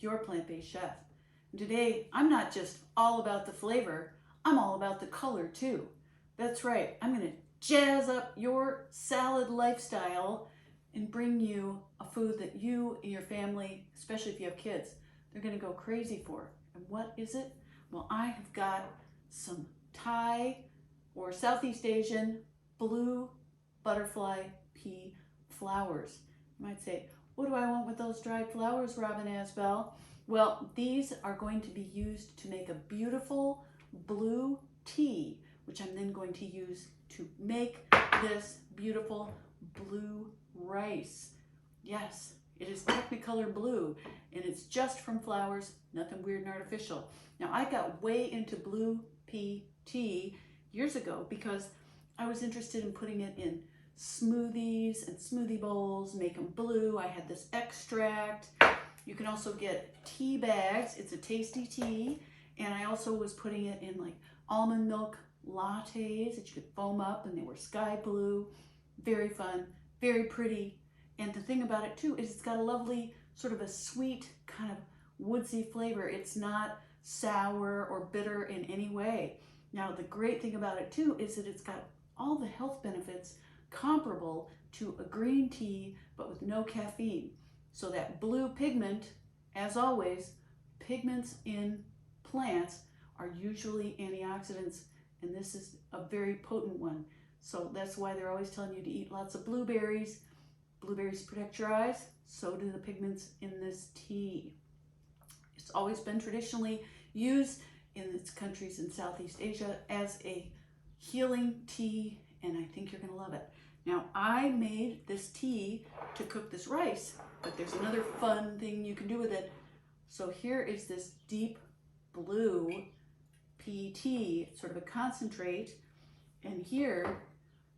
your plant-based chef. And today, I'm not just all about the flavor, I'm all about the color too. That's right, I'm gonna jazz up your salad lifestyle and bring you a food that you and your family, especially if you have kids, they're gonna go crazy for. And what is it? Well, I have got some Thai or Southeast Asian blue butterfly pea flowers. You might say, what do I want with those dried flowers, Robin Asbell? Well, these are going to be used to make a beautiful blue tea, which I'm then going to use to make this beautiful blue rice. Yes, it is Technicolor blue, and it's just from flowers, nothing weird and artificial. Now, I got way into blue pea tea years ago because I was interested in putting it in smoothies and smoothie bowls, make them blue. I had this extract. You can also get tea bags. It's a tasty tea. And I also was putting it in like almond milk lattes that you could foam up, and they were sky blue. Very fun, very pretty. And the thing about it too is it's got a lovely sort of a sweet kind of woodsy flavor. It's not sour or bitter in any way. Now, the great thing about it too is that it's got all the health benefits comparable to a green tea, but with no caffeine. So that blue pigment, as always, pigments in plants are usually antioxidants, and this is a very potent one. So that's why they're always telling you to eat lots of blueberries. Blueberries protect your eyes, so do the pigments in this tea. It's always been traditionally used in its countries in Southeast Asia as a healing tea, and I think you're gonna love it. Now, I made this tea to cook this rice, but there's another fun thing you can do with it. So here is this deep blue pea tea, sort of a concentrate, and here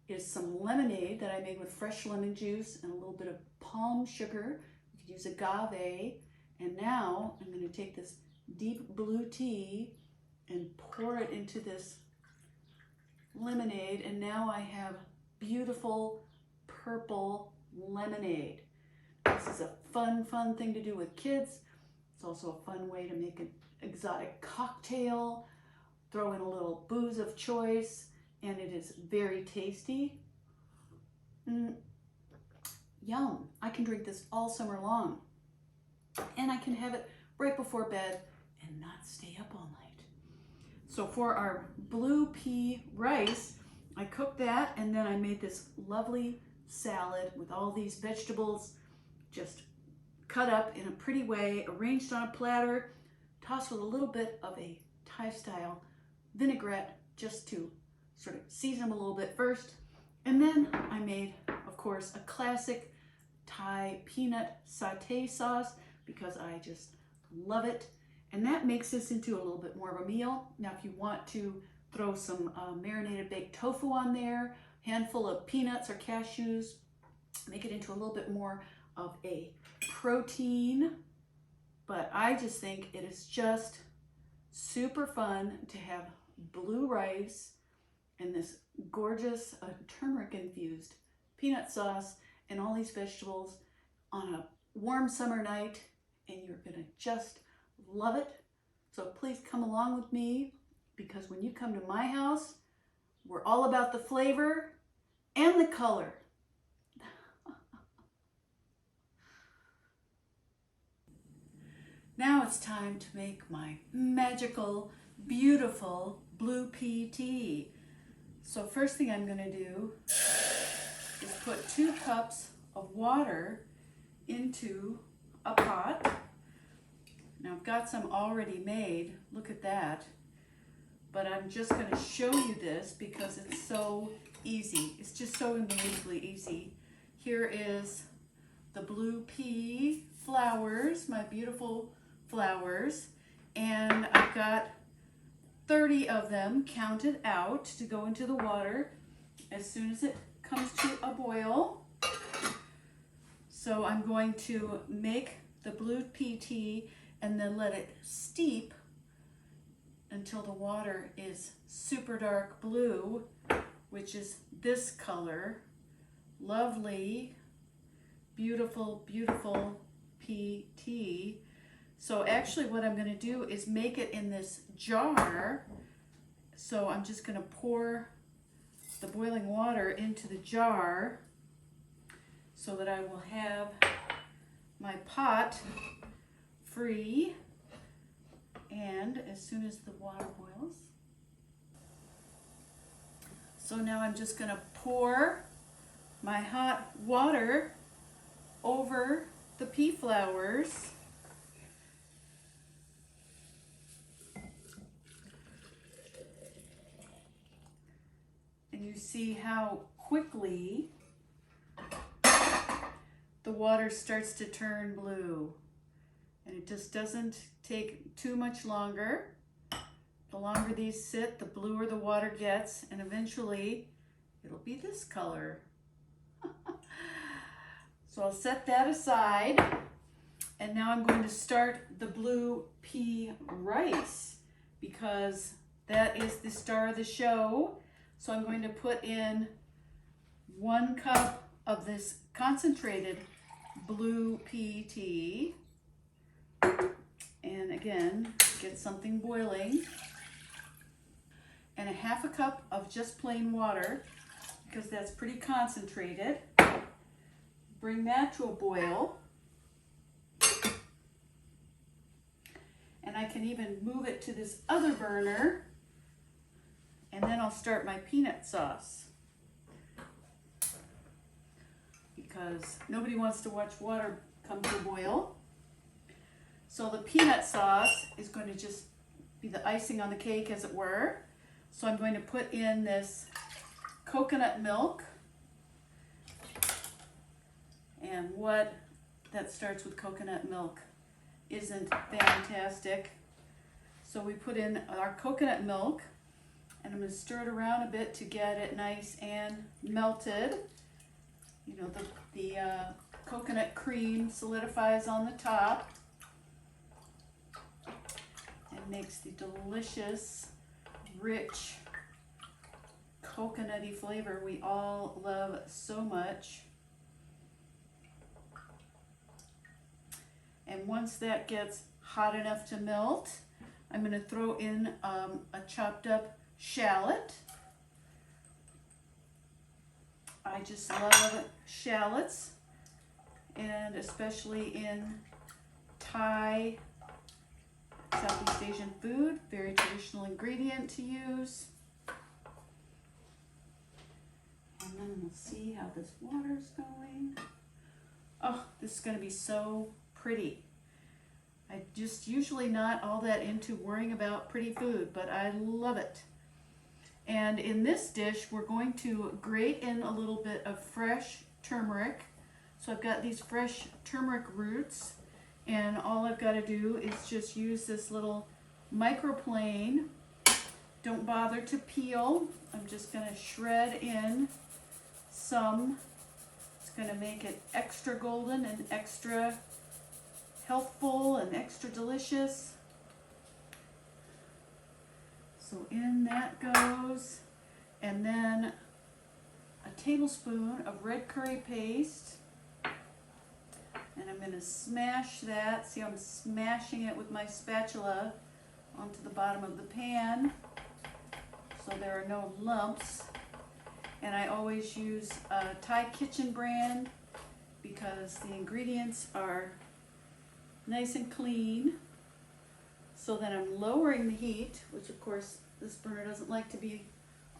is some lemonade that I made with fresh lemon juice and a little bit of palm sugar. You could use agave. And now I'm going to take this deep blue tea and pour it into this lemonade, and now I have beautiful purple lemonade. This is a fun thing to do with kids. It's also a fun way to make an exotic cocktail, throw in a little booze of choice, and it is very tasty. Yum. I can drink this all summer long, and I can have it right before bed and not stay up all night. So for our blue pea rice, I cooked that, and then I made this lovely salad with all these vegetables just cut up in a pretty way, arranged on a platter, tossed with a little bit of a Thai-style vinaigrette just to sort of season them a little bit first. And then I made, of course, a classic Thai peanut satay sauce because I just love it. And that makes this into a little bit more of a meal. Now, if you want to throw some marinated baked tofu on there, handful of peanuts or cashews, make it into a little bit more of a protein. But I just think it is just super fun to have blue rice and this gorgeous turmeric infused peanut sauce and all these vegetables on a warm summer night, and you're gonna just love it. So please come along with me, because when you come to my house, we're all about the flavor and the color. Now it's time to make my magical, beautiful blue pea tea. So first thing I'm gonna do is put 2 cups of water into a pot. Now I've got some already made, look at that. But I'm just gonna show you this because it's so easy. It's just so unbelievably easy. Here is the blue pea flowers, my beautiful flowers. And I've got 30 of them counted out to go into the water as soon as it comes to a boil. So I'm going to make the blue pea tea and then let it steep until the water is super dark blue, which is this color. Lovely, beautiful, beautiful pea tea. So actually what I'm going to do is make it in this jar. So I'm just going to pour the boiling water into the jar so that I will have my pot free. And as soon as the water boils, so now I'm just going to pour my hot water over the pea flowers. And you see how quickly the water starts to turn blue. And it just doesn't take too much longer. The longer these sit, the bluer the water gets, and eventually it'll be this color. So I'll set that aside, and now I'm going to start the blue pea rice because that is the star of the show. So I'm going to put in 1 cup of this concentrated blue pea tea, and again, get something boiling, and a 1/2 cup of just plain water because that's pretty concentrated. Bring that to a boil. And I can even move it to this other burner, and then I'll start my peanut sauce because nobody wants to watch water come to a boil. So the peanut sauce is going to just be the icing on the cake, as it were. So I'm going to put in this coconut milk. And what that starts with coconut milk isn't fantastic. So we put in our coconut milk, and I'm going to stir it around a bit to get it nice and melted. You know, the coconut cream solidifies on the top and makes the delicious, rich, coconutty flavor we all love so much. And once that gets hot enough to melt, I'm going to throw in a chopped up shallot. I just love shallots, and especially in Thai, Southeast Asian food, very traditional ingredient to use. And then we'll see how this water's going. Oh, this is going to be so pretty. I just usually not all that into worrying about pretty food, but I love it. And in this dish, we're going to grate in a little bit of fresh turmeric. So I've got these fresh turmeric roots, and all I've got to do is just use this little microplane. Don't bother to peel. I'm just going to shred in some. It's going to make it extra golden and extra healthful and extra delicious. So in that goes, and then a tablespoon of red curry paste, and I'm going to smash that. See, I'm smashing it with my spatula onto the bottom of the pan so there are no lumps. And I always use a Thai Kitchen brand because the ingredients are nice and clean. So then I'm lowering the heat, which of course this burner doesn't like to be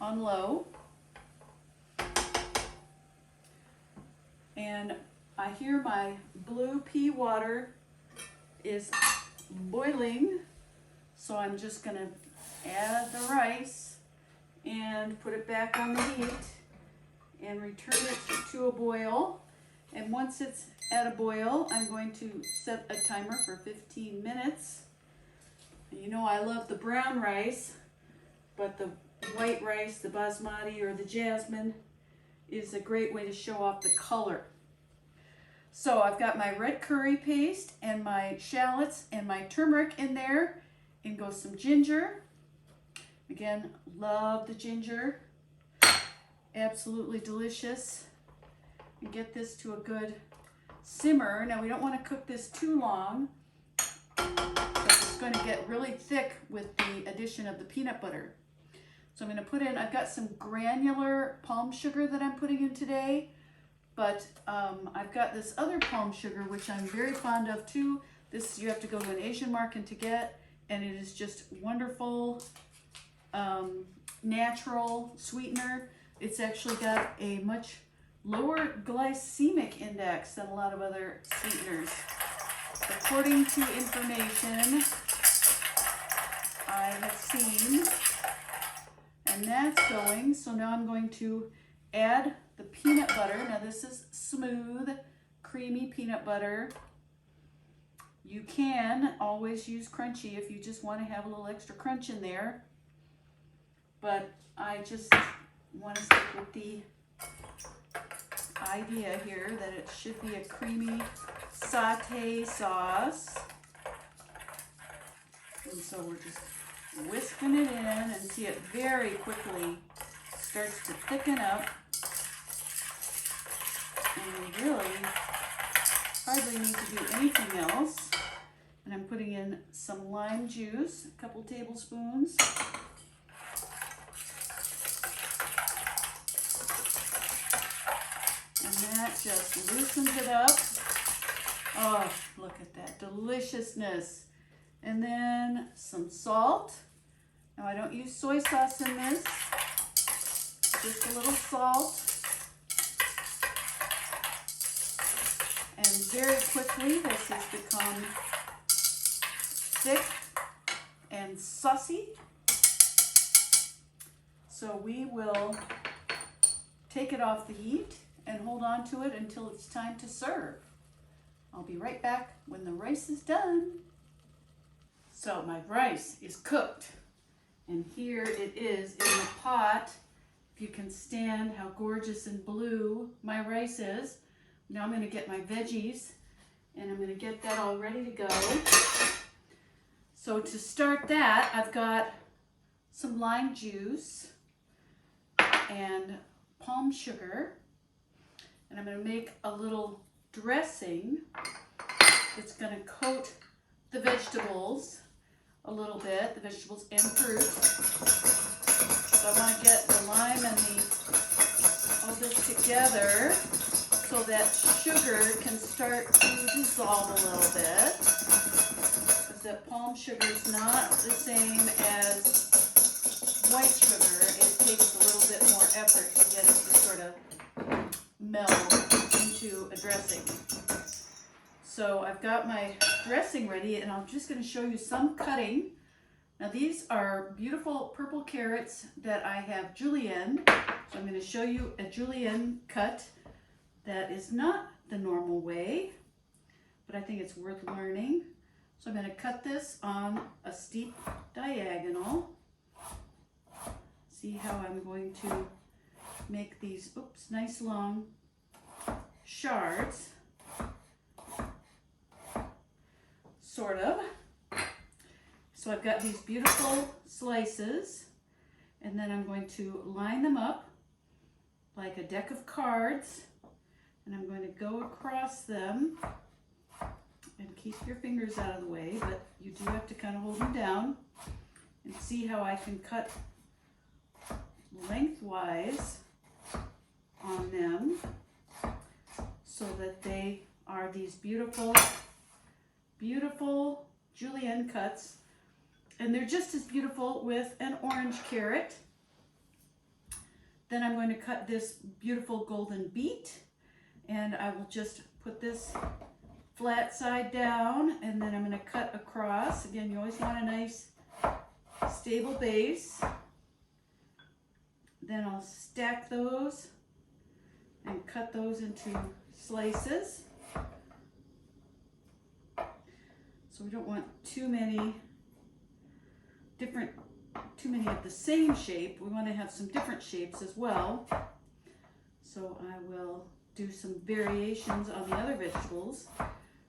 on low. And I hear my blue pea water is boiling, so I'm just going to add the rice and put it back on the heat and return it to a boil. And once it's at a boil, I'm going to set a timer for 15 minutes. You know I love the brown rice, but the white rice, the basmati or the jasmine, is a great way to show off the color. So I've got my red curry paste and my shallots and my turmeric in there. In goes some ginger. Again, love the ginger. Absolutely delicious. And get this to a good simmer. Now we don't want to cook this too long going to get really thick with the addition of the peanut butter. So I'm going to put in, I've got some granular palm sugar that I'm putting in today, but I've got this other palm sugar, which I'm very fond of too. This you have to go to an Asian market to get, and it is just wonderful, natural sweetener. It's actually got a much lower glycemic index than a lot of other sweeteners. According to information I have seen, and that's going, so now I'm going to add the peanut butter. Now this is smooth, creamy peanut butter. You can always use crunchy if you just want to have a little extra crunch in there, but I just want to stick with the idea here that it should be a creamy satay sauce. And so we're just whisking it in, and see it very quickly starts to thicken up. And we really hardly need to do anything else. And I'm putting in some lime juice, a couple tablespoons. And that just loosens it up. Oh, look at that deliciousness. And then some salt. Now I don't use soy sauce in this, just a little salt. And very quickly this has become thick and saucy. So we will take it off the heat and hold on to it until it's time to serve. I'll be right back when the rice is done. So my rice is cooked, and here it is in the pot. If you can stand how gorgeous and blue my rice is. Now I'm going to get my veggies, and I'm going to get that all ready to go. So to start that, I've got some lime juice and palm sugar, and I'm going to make a little dressing. It's going to coat the vegetables a little bit, the vegetables and fruit. So I want to get the lime and all this together so that sugar can start to dissolve a little bit. Because that palm sugar is not the same as white sugar. It takes a little bit more effort to get it to sort of meld into a dressing. So I've got my dressing ready, and I'm just going to show you some cutting. Now these are beautiful purple carrots that I have julienne. So I'm going to show you a julienne cut that is not the normal way, but I think it's worth learning. So I'm going to cut this on a steep diagonal. See how I'm going to make these, oops, nice long shards. Sort of. So I've got these beautiful slices, and then I'm going to line them up like a deck of cards, and I'm going to go across them, and keep your fingers out of the way, but you do have to kind of hold them down, and see how I can cut lengthwise on them so that they are these beautiful julienne cuts, and they're just as beautiful with an orange carrot. Then I'm going to cut this beautiful golden beet, and I will just put this flat side down, and then I'm going to cut across. Again, you always want a nice stable base. Then I'll stack those and cut those into slices. So we don't want too many of the same shape. We want to have some different shapes as well. So I will do some variations on the other vegetables.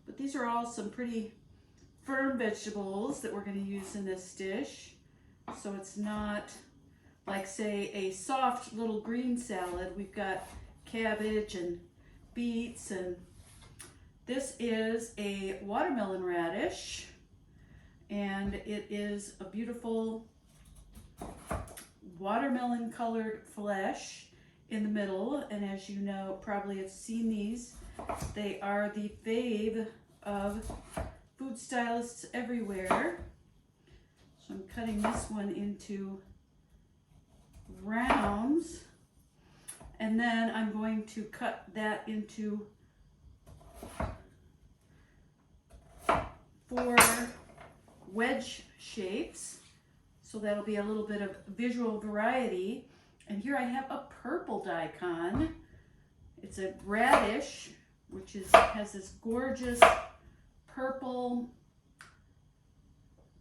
But these are all some pretty firm vegetables that we're going to use in this dish. So it's not like, say, a soft little green salad. We've got cabbage and beets, and this is a watermelon radish, and it is a beautiful watermelon colored flesh in the middle. And as you know, probably have seen these, they are the fave of food stylists everywhere. So I'm cutting this one into rounds, and then I'm going to cut that into 4 wedge shapes. So that'll be a little bit of visual variety. And here I have a purple daikon. It's a radish, which has this gorgeous purple,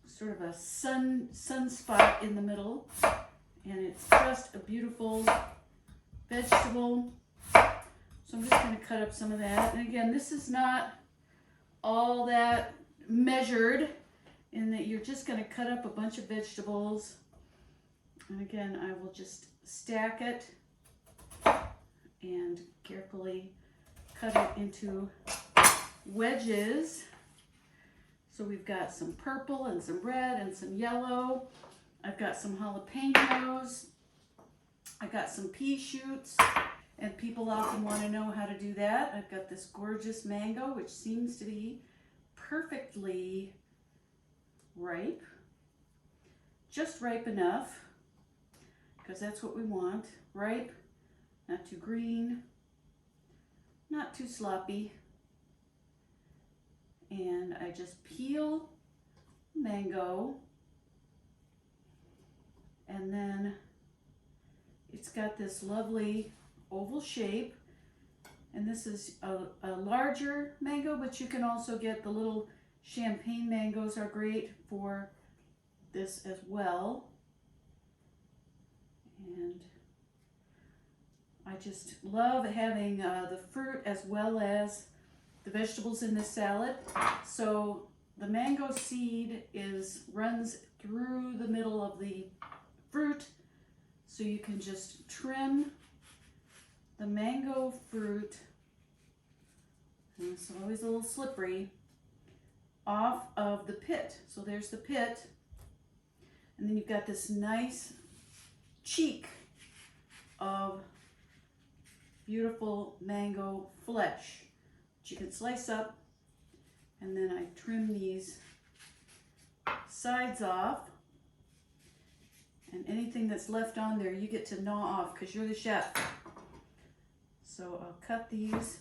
sort of a sunspot in the middle. And it's just a beautiful vegetable. So I'm just going to cut up some of that. And again, this is not all that measured, in that you're just going to cut up a bunch of vegetables. And again, I will just stack it and carefully cut it into wedges. So we've got some purple and some red and some yellow. I've got some jalapenos. I've got some pea shoots, and people often want to know how to do that. I've got this gorgeous mango, which seems to be perfectly ripe, just ripe enough, because that's what we want. Ripe, not too green, not too sloppy. And I just peel mango, and then it's got this lovely oval shape. And this is a larger mango, but you can also get the little champagne mangoes, are great for this as well. And I just love having the fruit as well as the vegetables in this salad. So the mango seed runs through the middle of the fruit, so you can just trim the mango fruit, and it's always a little slippery, off of the pit. So there's the pit, and then you've got this nice cheek of beautiful mango flesh, which you can slice up, and then I trim these sides off, and anything that's left on there you get to gnaw off because you're the chef. So I'll cut these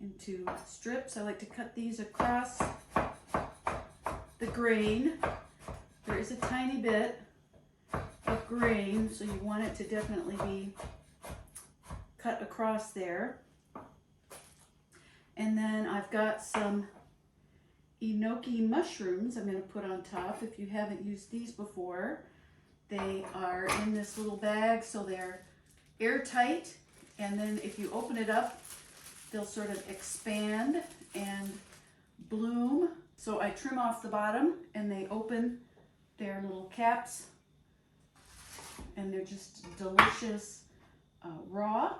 into strips. I like to cut these across the grain. There is a tiny bit of grain, so you want it to definitely be cut across there. And then I've got some enoki mushrooms I'm going to put on top. If you haven't used these before, they are in this little bag, so they're airtight. And then if you open it up, they'll sort of expand and bloom. So I trim off the bottom, and they open their little caps, and they're just delicious raw.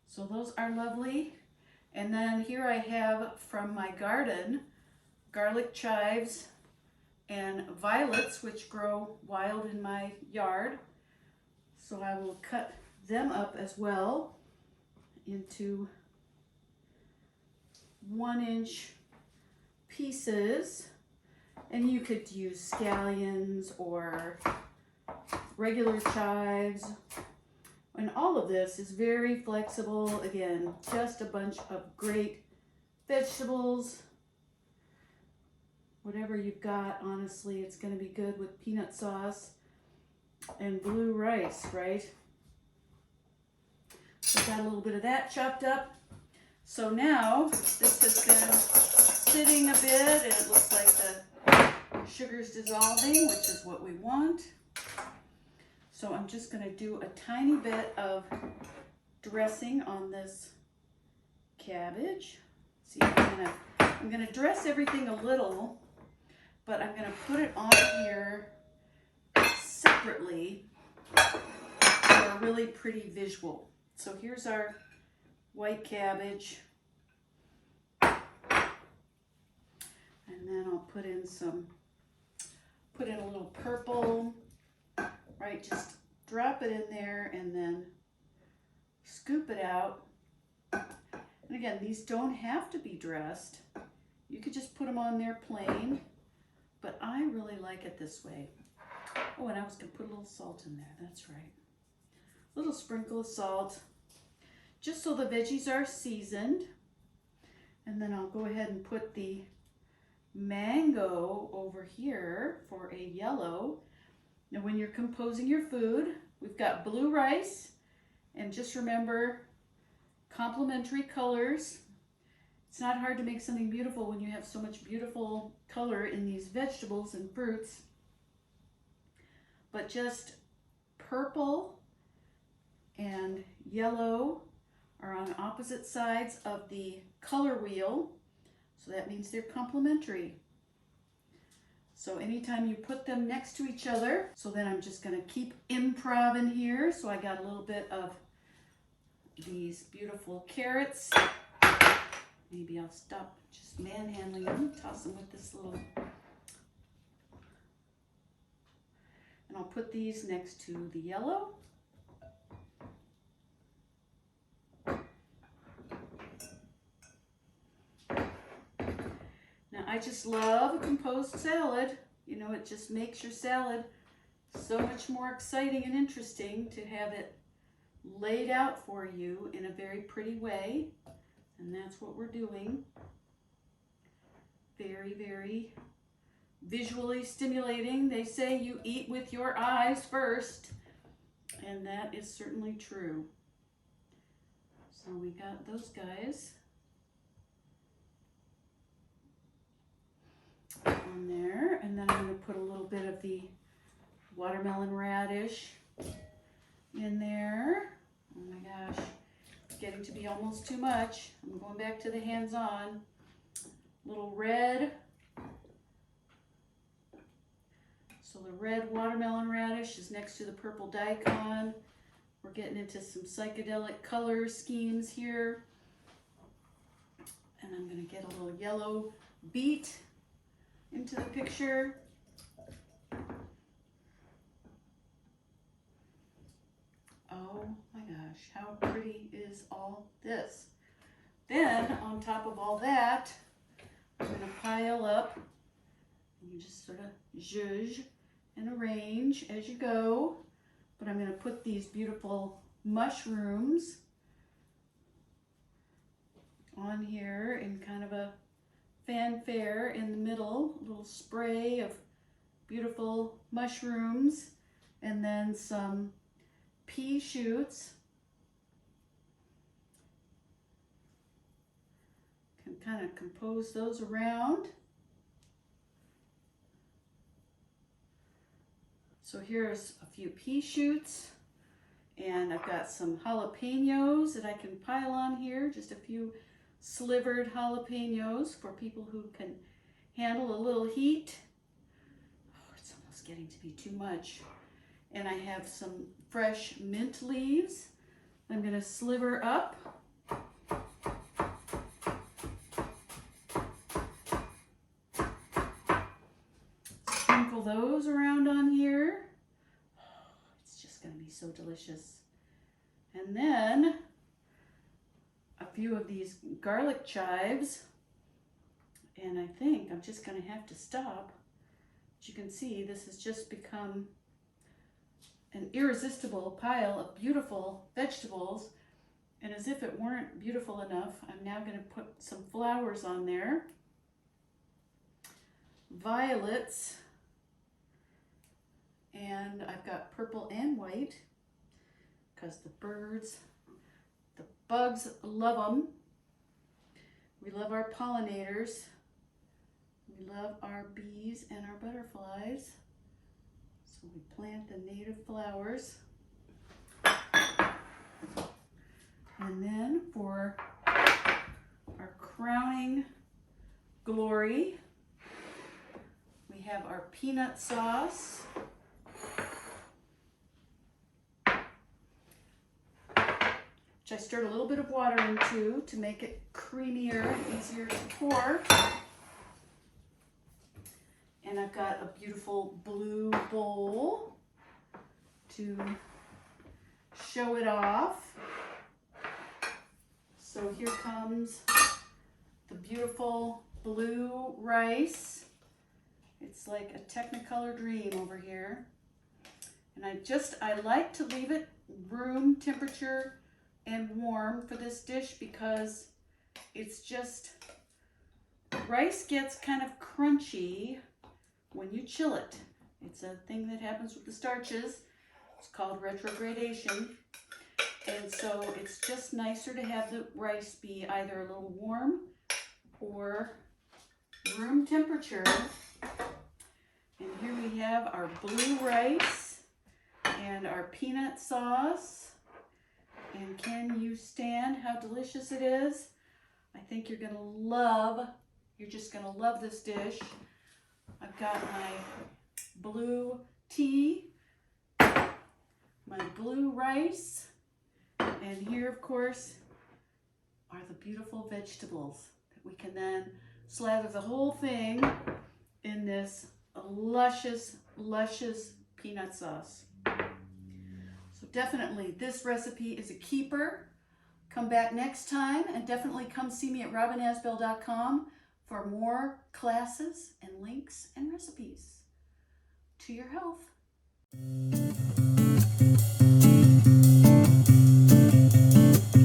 So those are lovely. And then here I have from my garden garlic chives and violets, which grow wild in my yard. So I will cut them up as well into 1-inch pieces. And you could use scallions or regular chives. And all of this is very flexible. Again, just a bunch of great vegetables. Whatever you've got, honestly, it's going to be good with peanut sauce and blue rice, right? So got a little bit of that chopped up. So now this has been sitting a bit, and it looks like the sugar's dissolving, which is what we want. So I'm just going to do a tiny bit of dressing on this cabbage. See, I'm going to dress everything a little, but I'm going to put it on here separately for a really pretty visual. So here's our white cabbage. I And then I'll put in a little purple, right? Just drop it in there and then scoop it out. And again, these don't have to be dressed. You could just put them on there plain, but I really like it this way. Oh, and I was gonna put a little salt in there, that's right. A little sprinkle of salt, just so the veggies are seasoned. And then I'll go ahead and put the mango over here for a yellow. Now when you're composing your food, we've got blue rice, and just remember, complementary colors. It's not hard to make something beautiful when you have so much beautiful color in these vegetables and fruits. But just purple and yellow are on opposite sides of the color wheel. So that means they're complementary. So anytime you put them next to each other, so then I'm just gonna keep improv in here. So I got a little bit of these beautiful carrots. Maybe I'll stop just manhandling them, toss them with this little, and I'll put these next to the yellow. Now I just love a composed salad. You know, it just makes your salad so much more exciting and interesting to have it laid out for you in a very pretty way. And that's what we're doing. Very, very visually stimulating. They say you eat with your eyes first, and that is certainly true. So we got those guys on there, and then I'm going to put a little bit of the watermelon radish in there. Oh my gosh, it's getting to be almost too much. I'm going back to the hands-on. Little red. So the red watermelon radish is next to the purple daikon. We're getting into some psychedelic color schemes here. And I'm going to get a little yellow beet into the picture. Oh my gosh, how pretty is all this? Then on top of all that, I'm going to pile up, and you just sort of zhuzh and arrange as you go. But I'm going to put these beautiful mushrooms on here in kind of a fanfare in the middle, a little spray of beautiful mushrooms, and then some pea shoots. Can kind of compose those around. So here's a few pea shoots, and I've got some jalapenos that I can pile on here, just a few slivered jalapenos for people who can handle a little heat. Oh, it's almost getting to be too much. And I have some fresh mint leaves I'm going to sliver up. Sprinkle those around on here. Oh, it's just going to be so delicious. And then a few of these garlic chives. And I think I'm just going to have to stop. As you can see, this has just become an irresistible pile of beautiful vegetables. And as if it weren't beautiful enough, I'm now going to put some flowers on there. Violets. And I've got purple and white because the birds, the bugs love them. We love our pollinators. We love our bees and our butterflies. So we plant the native flowers. And then for our crowning glory, we have our peanut sauce. Which I stirred a little bit of water into to make it creamier and easier to pour. And I've got a beautiful blue bowl to show it off. So here comes the beautiful blue rice. It's like a Technicolor dream over here. And I like to leave it room temperature and warm for this dish because it's just, rice gets kind of crunchy when you chill it. It's a thing that happens with the starches. It's called retrogradation. And so it's just nicer to have the rice be either a little warm or room temperature. And here we have our blue rice and our peanut sauce. And can you stand how delicious it is? I think you're just gonna love this dish. I've got my blue tea, my blue rice, and here, of course, are the beautiful vegetables that we can then slather the whole thing in this luscious, luscious peanut sauce. So definitely, this recipe is a keeper. Come back next time, and definitely come see me at robinasbell.com for more classes and links and recipes to your health.